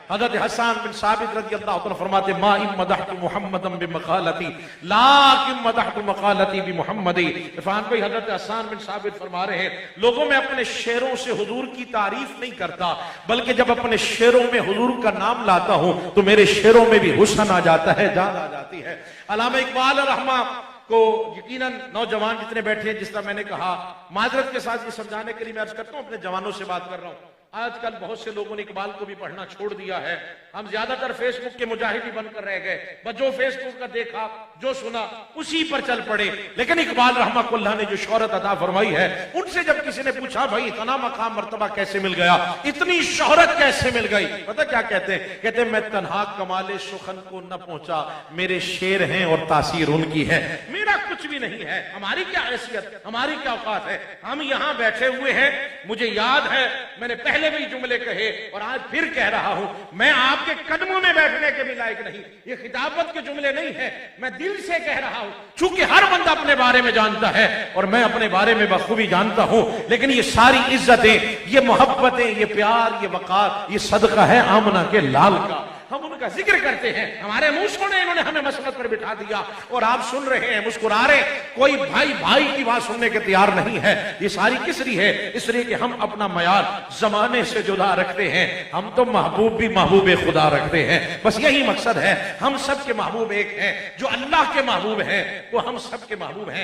हजरत हसन बिन साबित रज़ियल्लाहु अन्हु फरमाते मा इन मदहतु मुहम्मदन बिमक़ालती लाकिन मदहतु मक़ालती बिमुहम्मदी। इरफान भाई, हजरत हसन बिन साबित फरमा रहे हैं, लोगों में अपने शेरों से हुजूर की तारीफ नहीं करता, बल्कि जब अपने शेरों में हुजूर का नाम लाता हूं तो मेरे शेरों में भी हुस्न आ जाता है, जान आ जाती है। अल्लामा इकबाल रहमा को यकीनन नौजवान जितने बैठे हैं, जिस तरह मैंने कहा, माजरत के साथ ये समझाने के लिए मैं अर्ज करता हूं, अपने जवानों से बात कर रहा हूं। आजकल बहुत से लोगों ने इकबाल को भी पढ़ना छोड़ दिया है। हम ज्यादातर फेसबुक के मुजाहिदी बनकर रह गए, बस जो फेसबुक का देखा, जो सुना, उसी पर चल पड़े। लेकिन इकबाल रहमतुल्लाह ने जो शोहरत अता फरमाई है, उनसे जब किसी ने पूछा भाई इतना मकाम मर्तबा कैसे मिल गया, इतनी शोहरत कैसे मिल गई, पता क्या कहते हैं? कहते हैं मैं तन्हा कमाले सुखन को न पहुंचा, मेरे शेर हैं और तासीर उनकी है, मेरा कुछ भी नहीं है, हमारी क्या हैसियत, हमारी क्या औकात है, हम यहां बैठे हुए हैं। मुझे याद है मैंने पहले भी जुमले कहे और आज फिर कह रहा हूं, मैं आपके कदमों में बैठने के भी लायक नहीं। ये खिताबत के जुमले नहीं है, मैं दिल से कह रहा हूं, चूंकि हर बंदा अपने बारे में जानता है और मैं अपने बारे में बखूबी जानता हूं। लेकिन ये सारी इज्जतें, ये मोहब्बतें, ये प्यार, ये वकार, ये सदका है आमना के लाल का। हम उनका जिक्र करते हैं, हमारे मुंह सुने, इन्होंने हमें मसलत पर बिठा दिया और आप सुन रहे हैं, मुस्कुरा रहे। कोई भाई भाई की बात सुनने के तैयार नहीं है। ये सारी किसरी है? इसलिए कि हम अपना मयार जमाने से जुदा रखते हैं। हम तो महबूब भी महबूब खुदा रखते हैं, बस यही मकसद है। हम सब के महबूब एक हैं, जो अल्लाह के महबूब हैं वो हम सब के महबूब हैं।